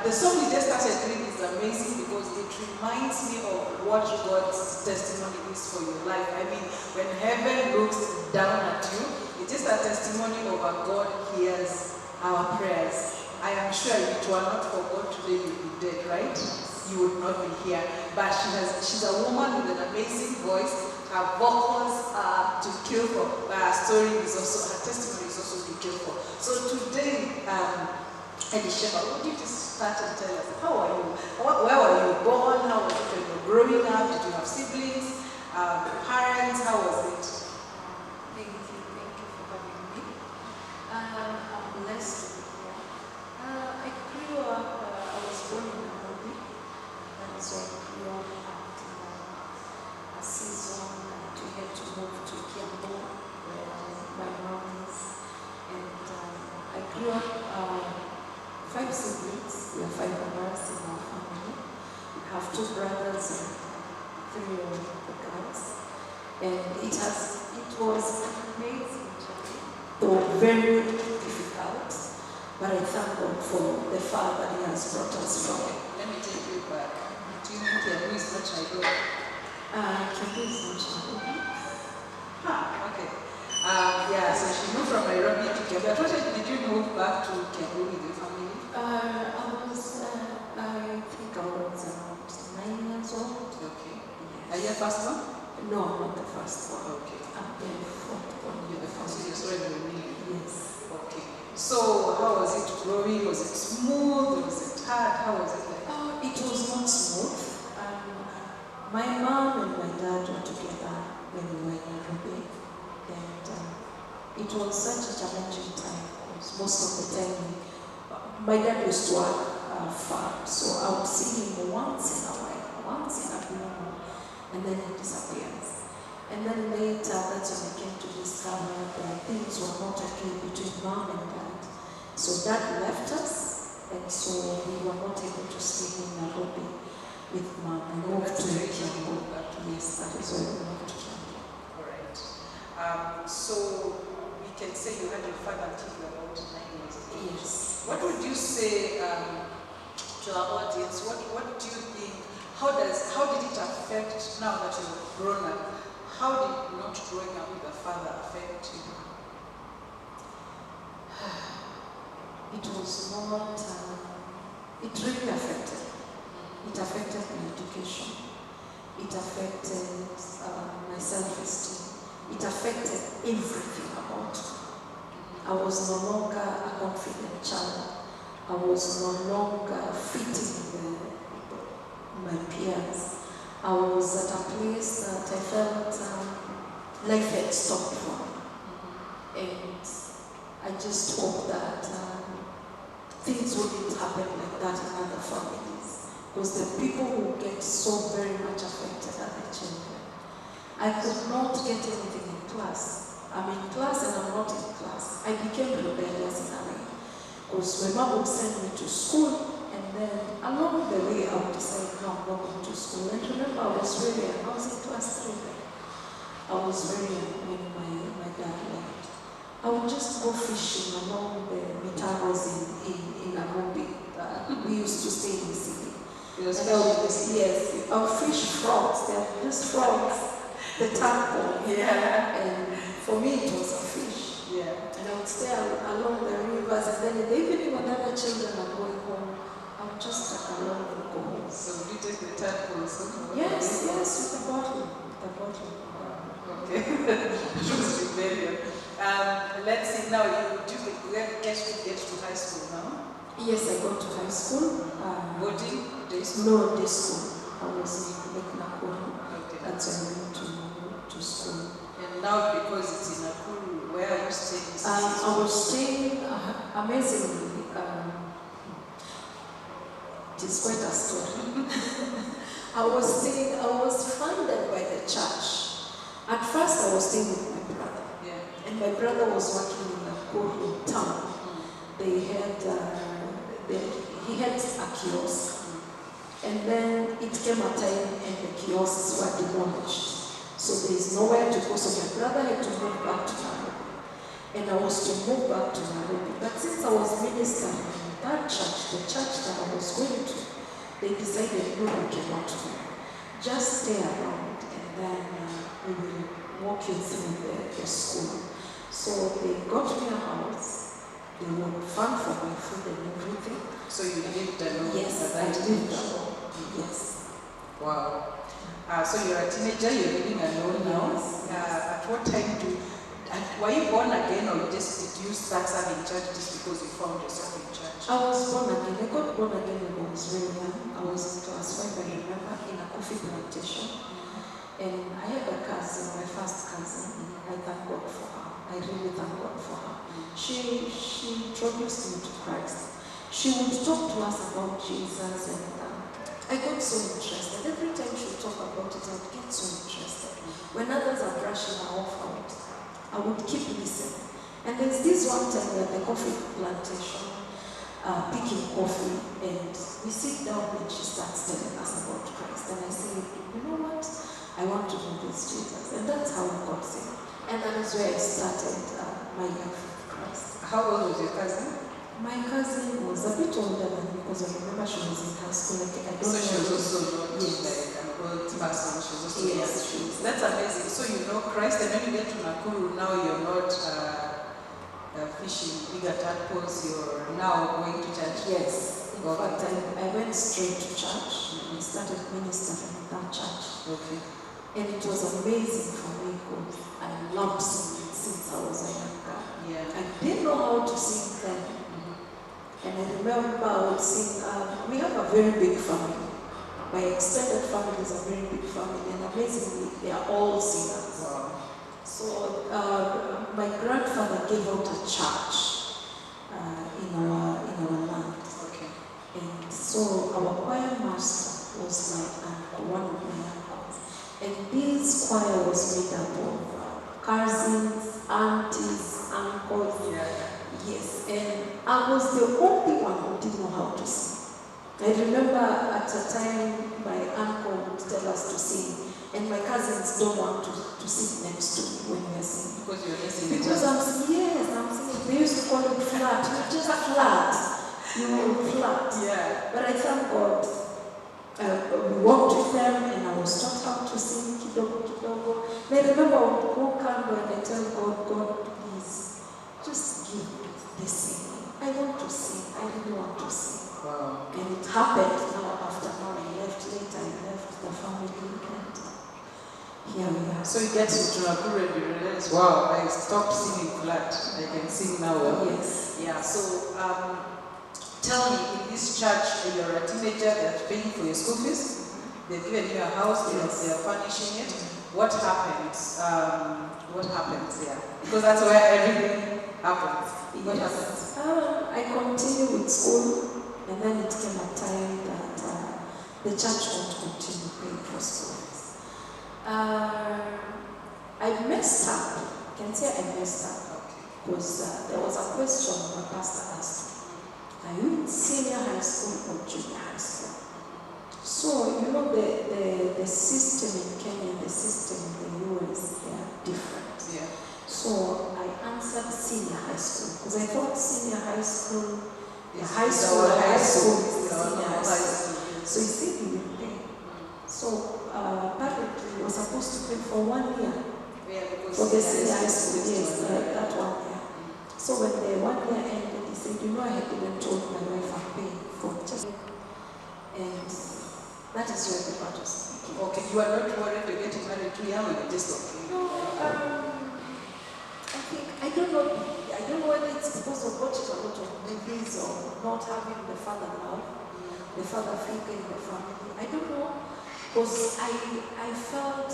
The song we just started doing is amazing because it reminds me of what God's testimony is for your life. I mean, when heaven looks down at you, it is a testimony of a God hears our prayers. I am sure if it were not for God today, you'd be dead, right? You would not be here. But she's a woman with an amazing voice. Her vocals are to kill for. Her story is also, her testimony is also to kill for. So today, Elisheba, would you just start and tell us, how are you? Where were you born? How was it when you were growing up? Did you have siblings? Parents? How was it? Thank you for having me. I'm blessed to be here. I grew up, I was born in Nairobi, and so I grew up at a season that we had to move to Kiambu, where my mom is. And I grew up 5 siblings. We are 5 of us in our family. We have 2 brothers and 3 of the girls. And it was an amazing journey, though very difficult. But I thank God for the far that He has brought us from. Let me take you back. Do you know Kiambu is not Chicago? Kiambu is not Chicago. Okay. Yeah, so she moved from Nairobi to Kiambu. At what age did you move back to Kiambu with your family? I think I was around 9 years old. Okay. Yes. Are you the first one? No, I'm not the first one. Okay. I'm the 4th one. You're the first one. You're sorry for me. Yes. Okay. So how was it growing? Was it smooth? Was it hard? How was it like? It was not smooth. My mom and my dad were together when we were in Nairobi. it was such a challenging time because most of the time, my dad used to work far, so I would see him once in a while, once in a blue moon, and then he disappears. And then later, that's when I came to discover that things were not okay between mom and dad. So dad left us, and so we were not able to stay in Nairobi with mom. I moved to Kiambu. Yes, that is why we moved to Kiambu. All right. So we can say you had your father until you were about 9 years old. Yes. What would you say to our audience? What do you think? How did it affect now that you've grown up? How did not growing up with a father affect you? It was not. It really affected. It affected my education. It affected my self-esteem. It affected everything about me. I was no longer a confident child. I was no longer fitting my peers. I was at a place that I felt life had stopped for me. And I just hope that things wouldn't happen like that in other families. Because the people who get so very much affected are the children. I could not get anything in class. I'm in class and I'm not in class. I became rebellious in a way. Because my mom would send me to school, and then along the way I would decide, no, I'm not going to school. And remember, I was very young. I was in class 3 then. I was very young when my dad left. I would just go fishing along the mitaros in Nairobi. We used to stay in the city. And I would fish frogs. They are just frogs. The tadpole. Yeah. And for me it was a fish. Yeah. And I would stay along the rivers, and then in the evening when other children are going home, I would just tag along and go home. So you take the tadpoles? Yes, with the bottle. Okay. It was rebellion. Let's see now, you get to high school now? Yes, I got to high school. Boarding? Day school? No, day school. I was in Lake Nakuru. Okay. That's when I went to school. And now because it's in Nakuru, where are you staying? I was staying, amazingly, it is quite a story. I was funded by the church. At first I was staying with my brother. Yeah. And my brother was working in Nakuru town. They had, he had a kiosk. And then it came a time and the kiosks were demolished. So there is nowhere to go. So my brother had to move back to Nairobi. And I was to move back to Nairobi. But since I was ministering in that church, the church that I was going to, they decided, no, we cannot go. Just stay around and then we will walk you through the school. So they got me a house. They would fund for my food and everything. So you lived alone? Yes, I lived alone. Yes. Wow. So you're a teenager, you're living alone now. At what time were you born again, or did you start serving church just because you found yourself in church? I was born again. I got born again when I was very young. I was in class 5, I remember, in a coffee plantation. And I had a cousin, my first cousin. I thank God for her. I really thank God for her. She introduced me to Christ. She would talk to us about Jesus, and I got so interested. Every time she would talk about it, I would get so interested. When others are brushing her off out, I would keep listening. And there's this one time we are at the coffee plantation, picking coffee, and we sit down and she starts telling us about Christ. And I say, you know what? I want to know this Jesus. And that's how I got saved. And that is where I started my life with Christ. How old was your cousin? My cousin was a bit older than me because I remember she was in high school. I don't So know. she was also not Yes. like an old person, she was also Yes, young. she was. That's amazing. So you know Christ, and when you get to Nakuru, now you're not fishing bigger tadpoles, you're now going to church. Yes. In Okay. fact, I went straight to church. I started ministering in that church. Okay. And it was amazing for me because I loved singing since I was a young girl. Yeah. I didn't know how to sing then. And I remember I would sing, we have a very big family. My extended family is a very big family, and amazingly, they are all singers. Wow. So my grandfather gave out a church in our land. Okay. And so our choir master was my uncle, one of my uncles. And this choir was made up of cousins, aunties, uncles. Yeah. Yes, and I was the only one who didn't know how to sing. I remember at a time my uncle would tell us to sing, and my cousins don't want to sit next to me when we are singing. Because you're listening. Because I'm singing. They used to call it flat. You're just flat. You're flat. Yeah. But I thank God. We walked with them, and I was taught how to sing kidogo kidogo. And I remember I would go kando and I tell God, God, please, just give me the singing. I want to sing. I really want to sing. Wow. And it happened now after now I left later, I left the family and here we are. So you get to Nakuru and you realize, wow, I stopped singing flat. I can sing now. Yes. Yeah. So tell me, in this church, you're a teenager, they're paying for your school fees, they've given you a house, they're furnishing it. What happens? What happens there? Because that's where everything happens. What happens? I continued with school, and then it came a time that the church won't continue paying for school fees. I messed up. I can say I messed up because there was a question my pastor asked. Are you in senior high school or junior high school? So, you know, the system in Kenya and the system in the US, they are different. Yeah. So, I answered senior high school because I thought senior high school, It's high school is our senior high high school. school. So, he said he will pay. So, apparently, we were supposed to pay for 1 year Yeah, because for the senior high school, is yes, that 1 year. So, when the 1 year ended, he said, you know, I had even told my wife I'm paying for just. And that is where the part was speaking. Okay, you are not worried to get married too young, or just okay? No, I don't know whether it's because of watching a lot of movies or not having the father now, the father figure in the family. I don't know, because I felt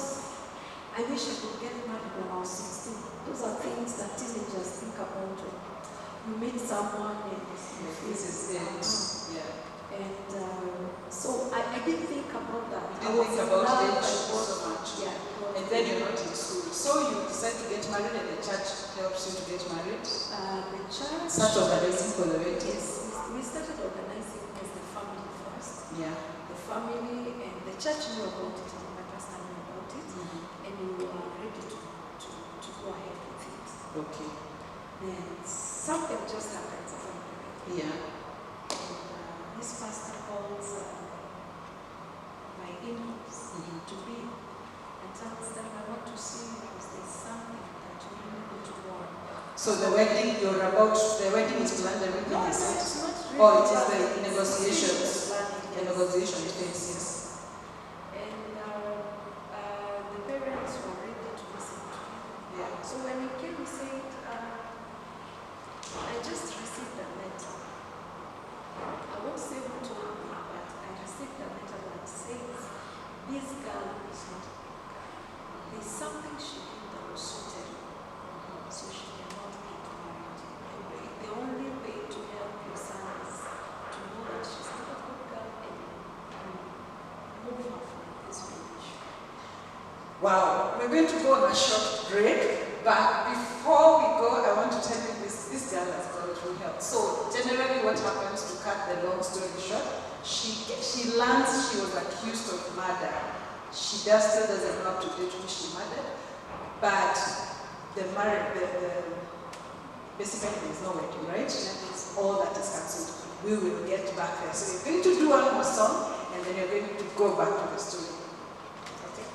I wish I could get married when I was 16. Those are things that teenagers think about when you meet someone and This is it. Yeah. And so I didn't think about that. You didn't think about love, age I was- so much. Yeah. And then you're not in school. So you decide to get married and the church helps you to get married? The church. Start organizing for the wedding? Yes, we started organizing as the family first. Yeah. The family and the church knew about it, and my pastor knew about it, and we were ready to go ahead with it. Okay. Then something just happened. Yeah. And this pastor calls my in-laws to be and tells them, I want to see you because there's something that you really need to go on. So the wedding is planned, everything No, is set? it's not really. Oh, it is the planned. negotiations. It's planning, The yes. negotiation phase, yes. And the parents were ready to listen to him. Yeah. So when he came, he said, I just received a letter. I won't say who told me, but I received a letter that says, this girl is not a good girl. There's something she did that was so terrible. So she cannot get married. The only way to help your son is to know that she's not a good girl and move her from this relationship. Wow, we're going to go on a short break, but before we go, I want to tell you this girl has gone through hell. So generally what happens, to cut the long story short, she learns she was accused of murder. She still doesn't know up to date who she murdered, but basically there's no wedding, right? That is all that is cancelled. We will get back there. So you're going to do one more song, and then you're going to go back to the story. Okay?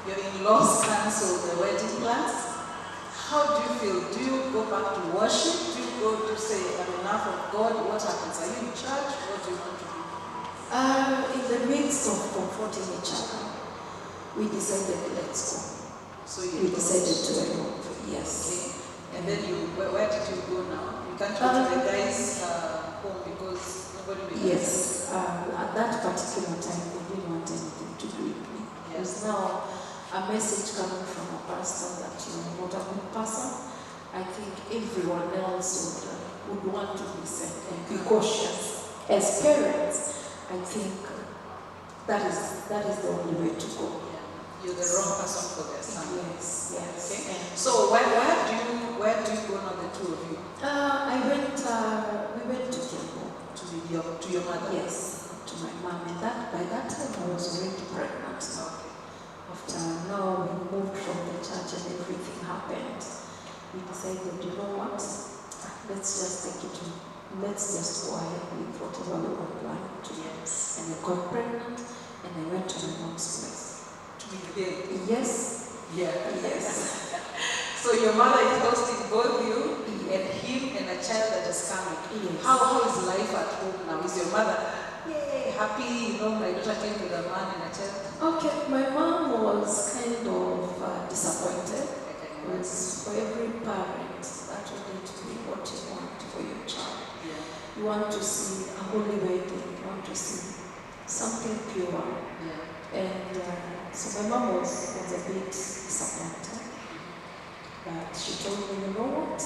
your in-laws cancel the wedding plans. How do you feel? Do you go back to worship? Do you go to say, I'm enough of God? What happens? Are you in church? What do you want to do? In the midst of comforting each other, we decided let's go. So you We decided to go. Yes. Okay. And then where did you go now? You can't go to the guy's home because nobody will. Yes. At that particular time, they didn't want anything to do with me. There's now a message coming from a pastor that you are not a good person. I think everyone else would want to be said and be cautious. As parents, I think that is the only way to go. You're the wrong person for their son. Yes. Okay. So where do you go now, the two of you? We went to Kiambu. To your mother? Yes, to my mom. And by that time I was already pregnant. Okay. After now we moved from the church and everything happened, we decided, you know what? Let's just go ahead with whatever we were planning to do. Yes. And I got pregnant and I went to my mom's place. Yes. Yeah. Yes. So your mother is hosting both you and him and a child that is coming. Yes. How is life at home now? Is your mother happy? My daughter came with a man and a child. Okay, my mom was kind of disappointed. Because for every parent, that would need to be what you want for your child. Yeah. You want to see a holy wedding. You want to see something pure. Yeah. And so my mom was a bit disappointed. But she told me, you know what?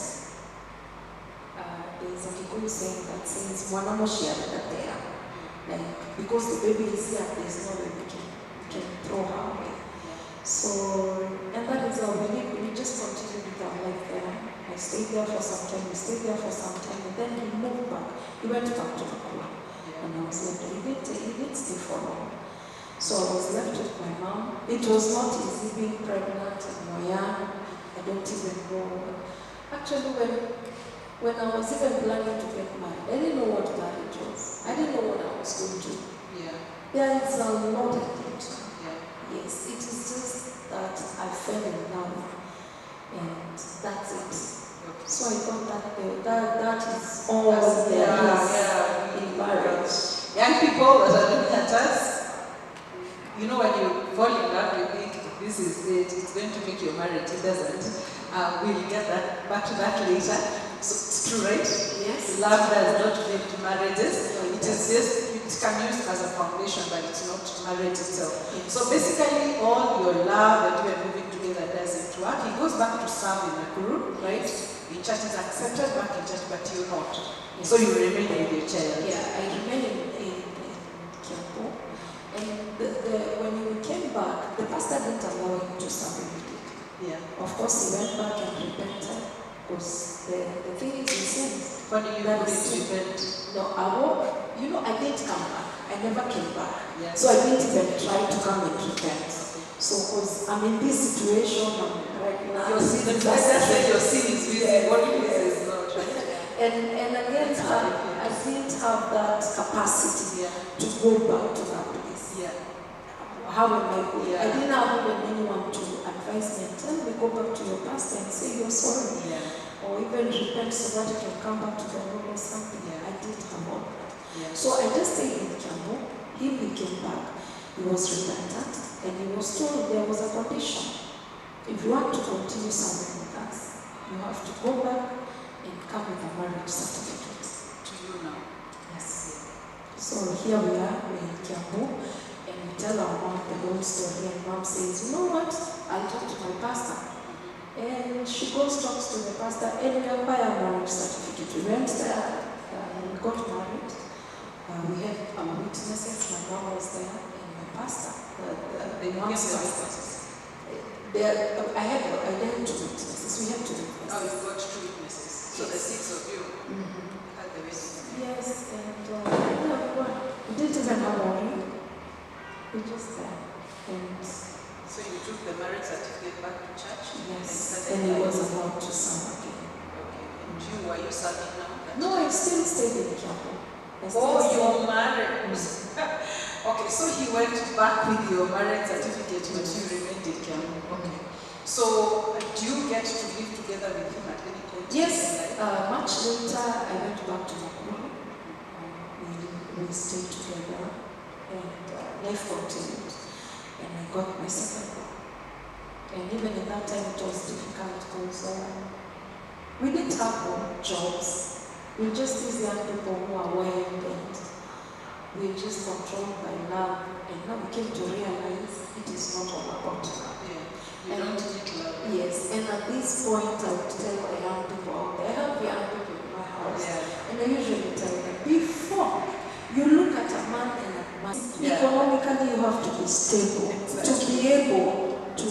There's a Kikuyu saying that says, "Mwana moshi there." Like, because the baby is here, there's no way we can throw her away. So, and that is how we live. We just continued with our life there. I stayed there for some time, and then he moved back. He went back to Nakuru. And I was left. He didn't stay for long. So I was left with my mom. It was not easy being pregnant and young. I don't even know. Actually, when I was even planning to get married, I didn't know what marriage was. I didn't know what I was going to do. Yeah. There is a lot I did. Yeah. Yes, it is just that I fell in love, and that's it. Okay. So I thought that is all there is in marriage. Young people that are looking at us, when you fall in love, you think this is it, it's going to make your marriage. It doesn't. We'll get back to that later. So it's true, right? Yes. Love does not make marriages. It is just, it can use as a foundation, but it's not marriage itself. Yes. So basically, all your love that you are moving together doesn't work. He goes back to serve in Nakuru, right? In church is accepted back in church, but you're not. Yes. So you remain with your child. Yeah, I remained in Kiambu. And when we came back, the pastor didn't allow him to serve immediately. Yeah. Of course, he went back and repented. Because the thing is, he said, what do you repent? No, I didn't come back. I never came back. Yeah. So I didn't even try to come and repent. So, because I'm in this situation, I'm right now. Your sin is your sin is busy. What you is not. And again, I didn't have that capacity to go back to that place. Yeah. How am I going? Yeah. I didn't have even anyone to advise me and tell me, go back to your pastor and say you're sorry. Yeah. Or even repent so that you can come back to the Lord or something. Yeah. I didn't have all that. Yeah. So I just stayed in Kiambu. He came back. He was repentant. And he was told there was a condition. If you want to continue serving with us, you have to go back and come with a marriage certificate. To you now. Yes. So here we are in Kiambu, and we tell our mom the whole story, and mom says, you know what, I'll talk to my pastor. And she goes, talks to the pastor, and we acquire a marriage certificate. We went there, we got married. We had our witnesses, my mom was there, and my pastor. The mom's pastor. I had two witnesses. We had two witnesses. Oh, you've got two witnesses. So the six of you had the witnesses. Yes, and we didn't even have a ring. We just there. And so you took the marriage certificate back to church? yes, and he was about to serve again. Okay. And were you serving now? No, I still stayed in Kiambu. Oh, you're married. Okay, so he went back with your marriage certificate, but you remained in Kenya. Okay. So do you get to live together with him at any point? Yes, much later I went back to Nakuru. We stayed together and life continued. And I got my second one. And even in that time it was difficult because we didn't have jobs. We just these young people who are wild and we're just controlled by love. And now we came to realize it is not all about love. Yeah. You don't need love. Yes, and at this point I would tell the young people out there, I have young people in my house, Yeah. and I usually tell them, before you look at a man and a man, Yeah. economically you have to be stable to be able to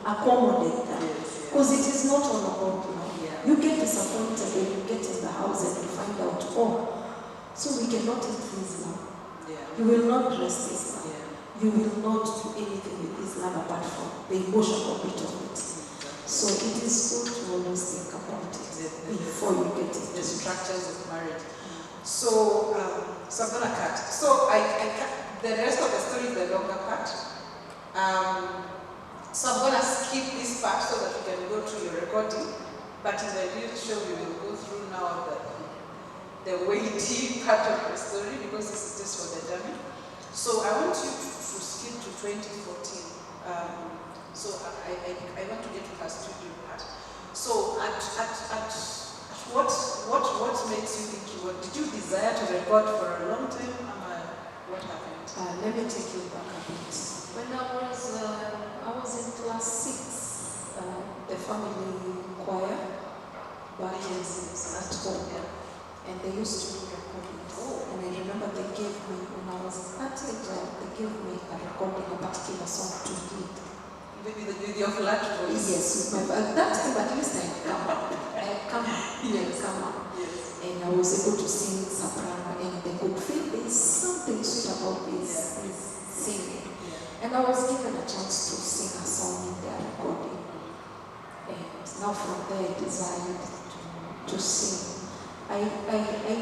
accommodate that. Yes. Because it is not all about love. Yeah. You get disappointed when you get in the house and you find out, oh, so we cannot eat this now. Yeah. You will not dress this now. Yeah. You will not do anything with this love apart from the emotional bit of it. So it is good to always think about it before you get it. The structures of marriage. So, so I'm gonna cut. So the rest of the story is the longer part. So I'm gonna skip this part so that we can go to your recording. But in the real show, we will go through now the weighty part of the story because this is just for the dummy. So I want you to skip to 2014. So I want to get to her studio part. So at what makes you think did you desire to record for a long time? What happened? Let me take you back a bit. When I was in class 6, the family choir back at home, and they used to do recordings. And I remember they gave me, when I was at the time, they gave me a recording, a particular song to lead. With your flat voice? Yes, with my, at that time at least I come up. Yes. Yes. And I was able to sing soprano, and they could feel there's something sweet about this singing. Yeah. And I was given a chance to sing a song in their recording. And now from there I desired to sing. I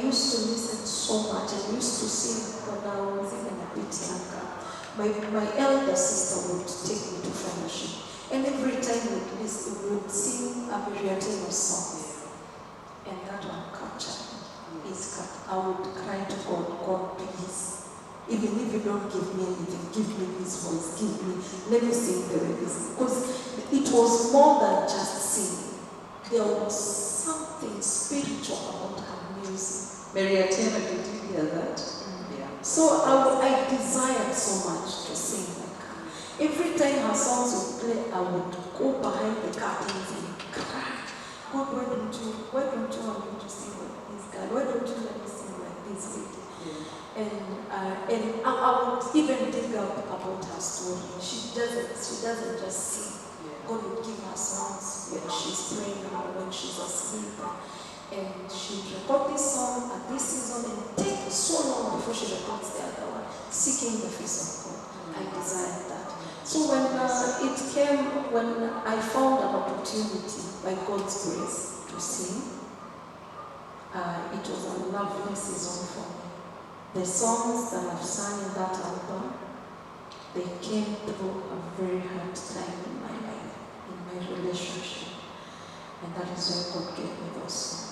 used to listen so much. I used to sing when I was even a bit younger. My elder sister would take me to fellowship, and every time we would sing a Miriatino song, and that one captured me. I would cry to God, God, please, even if you don't give me anything, give me this voice, let me sing the way this. Because it was more than just singing. There was something spiritual about her music. Miriatino, did you hear that? So I desired so much to sing like her. Every time her songs would play, I would go behind the curtains and cry. God, why don't you want me to sing like this guy? Why don't you let me sing like this lady? Yeah. And I would even dig up about her story. She doesn't just sing. Yeah. God would give her songs when she's praying or when she's asleep. And she record this song at this season and take so long before she records the other one, seeking the face of God. I desired that. So when I found an opportunity by God's grace to sing, it was a lovely season for me. The songs that I've sung in that album, they came through a very hard time in my life, in my relationship. And that is why God gave me those songs.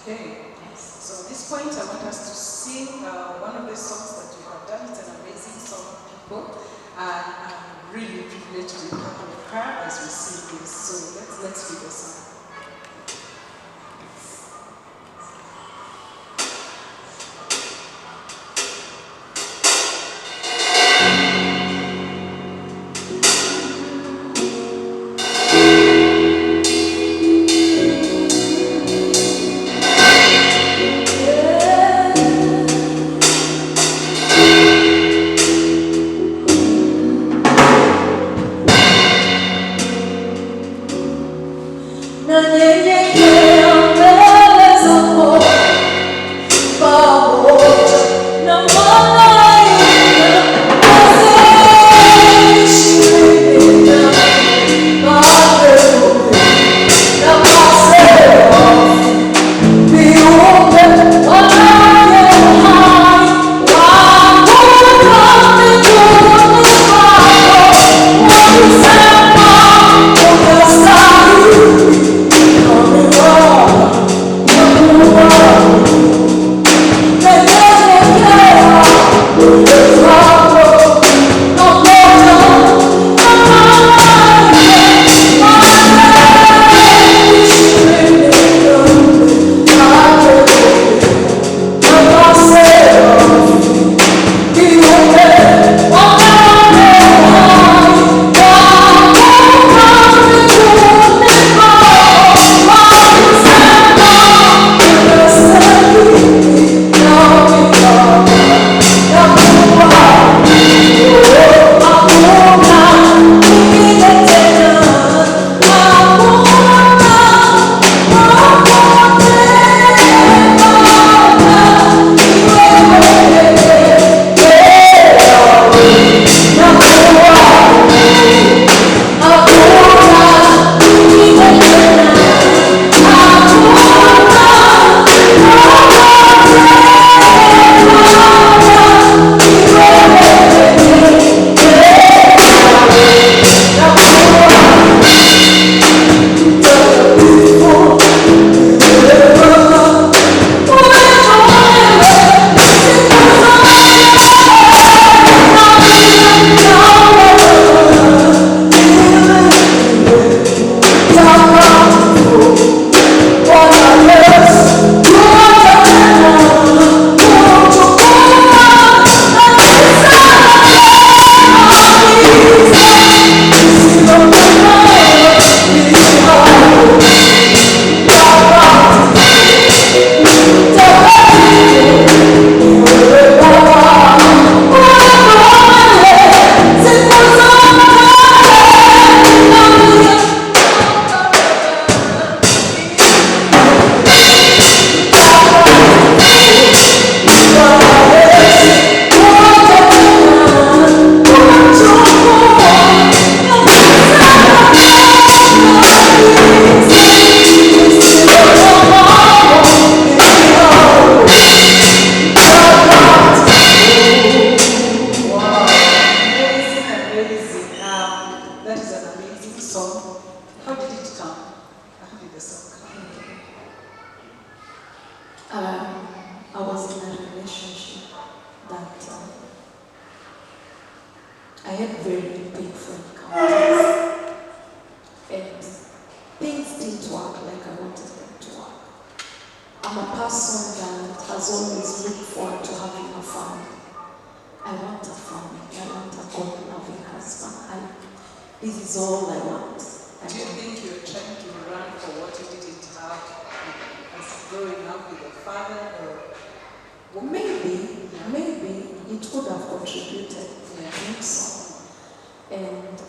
Okay. Yes. So at this point, I want us to sing one of the songs that you have done. It's an amazing song, people. And I'm really privileged to be part of her as we sing this. So let's do the song. song. How did it come? How did the song come? I was in a relationship that I had very painful encounters, and things didn't work like I wanted them to work. I'm a person that has always looked forward to having a family. I want a family. I want a God-loving husband. This is all I want. Do you think you're trying to run for what you didn't have as growing up with a father, or maybe it could have contributed. Yeah. I think so. And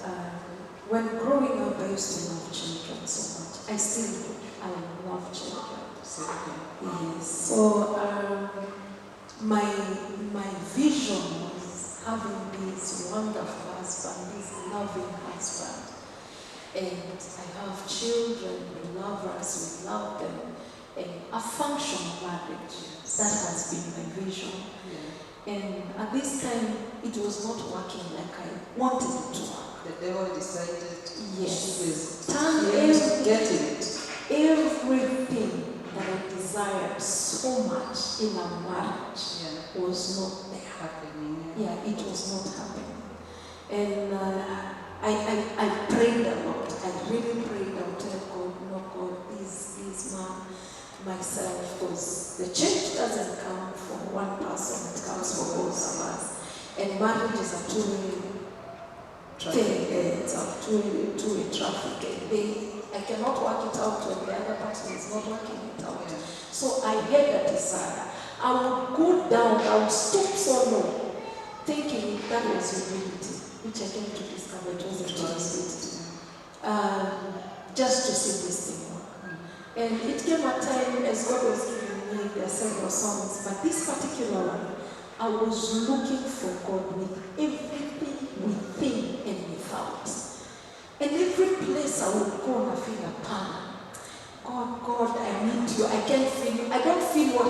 when growing up, I used to love children so much. I still do. I love children. Yes. So my vision was having this wonderful husband, this loving husband. And I have children, we love us, we love them, and a functional marriage. That has been my vision. Yeah. And at this time, it was not working like I wanted it to work. The devil decided Yes. to get it. Everything that I desired so much in a marriage was not there. Happening. Yeah, it was not happening. And I prayed a lot. I really prayed. I would tell God, no, God, this man, myself, because the change doesn't come from one person, it comes from both of us. And marriage is a two-way thing. It's a two-way traffic. I cannot work it out when the other person is not working it out. Yeah. So I had a desire. I would go down, I would stoop so low, thinking that was humility, which I came to discover it wasn't humility. Just to see this thing work. And it came a time as God was giving me, there are several songs, but this particular one, I was looking for God with everything within and without. And every place I would go and I feel a pan. God, I need you. I can't feel you. I don't feel what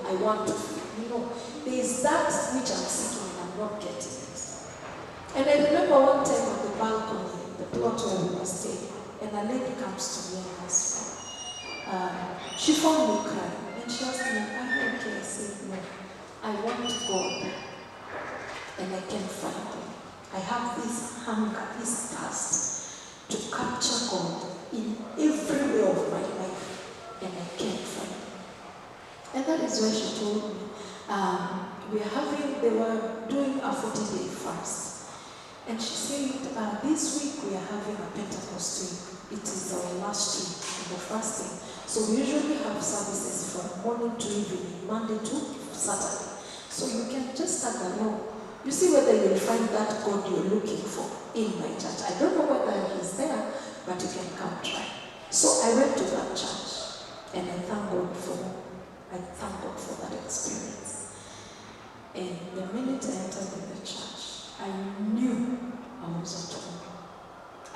I want to feel. You know, there is that which I'm seeking and I'm not getting it. And I remember one time on the balcony, the plot where we were staying, and a lady comes to me and asks me, she found me crying, and she asked me, are you okay? I said, no. I want God, and I can't find him. I have this hunger, this thirst to capture God in every way of my life, and I can't find him. And that is why she told me, they were doing a 40-day fast. And she said, this week we are having a Pentecost week. It is our last week of the fasting. So we usually have services from morning to evening, Monday to Saturday. So you can just tag along. You see whether you'll find that God you're looking for in my church. I don't know whether he's there, but you can come try. So I went to that church, and I thank God for that experience. And the minute I entered in the church, I knew I was at home.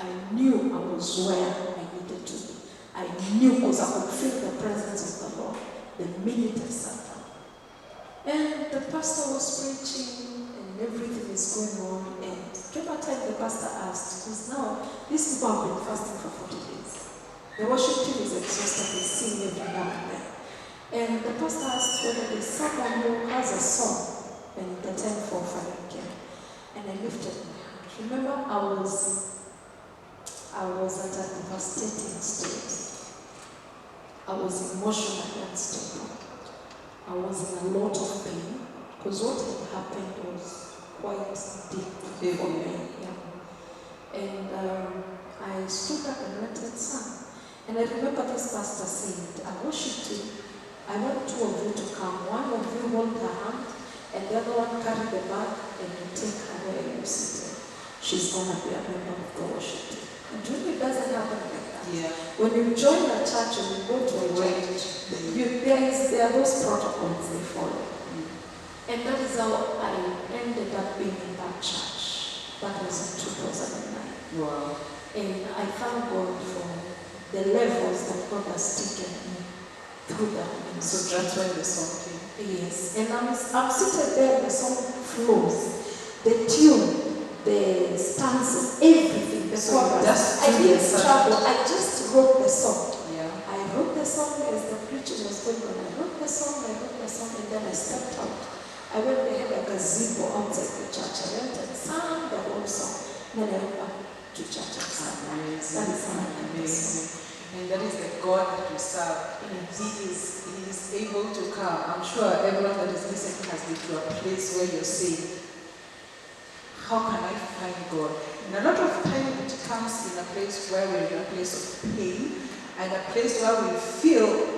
I knew I was where I needed to be. I knew because I could feel the presence of the Lord the minute I sat down. And the pastor was preaching and everything is going on. And came a time the pastor asked, because now these people have been fasting for 40 days. The worship team is exhausted, they sing every now and then. And the pastor asked whether there's someone who has a song. And the time for fire came. And I lifted my hand. Remember, I was at a devastating state. I was emotionally unstable. I was in a lot of pain because what had happened was quite deep for me. Yeah. And I stood up and went and sang. And I remember this pastor saying, I worship you. I want two of you to come. One of you hold her hand, and the other one carry the bag, and you take her where you're sitting. She's going to be a member of the worship team. And really, it doesn't happen like that. Yeah. When you join a church and you go to a church, there are those protocols they follow. And that is how I ended up being in that church. That was in 2009. Wow. And I thank God for the levels that God has taken me through that ministry. So that's why the song came. Yes. And I'm seated there, the song flows. The tune, the stanzas, everything the So chorus. just I do didn't the struggle, I just wrote the song. Yeah. I wrote the song as the preaching was going on. I wrote the song, and then I stepped out. I went, they had a gazebo outside the church. I went and sang the whole song. Then I went back to church and sang. Amazing. That is how I did the song. Amazing. And that is the God that we serve. Yes. He is able to come. I'm sure everyone that is listening has been to a place where you're saying, how can I find God? And a lot of time it comes in a place where we're in a place of pain and a place where we feel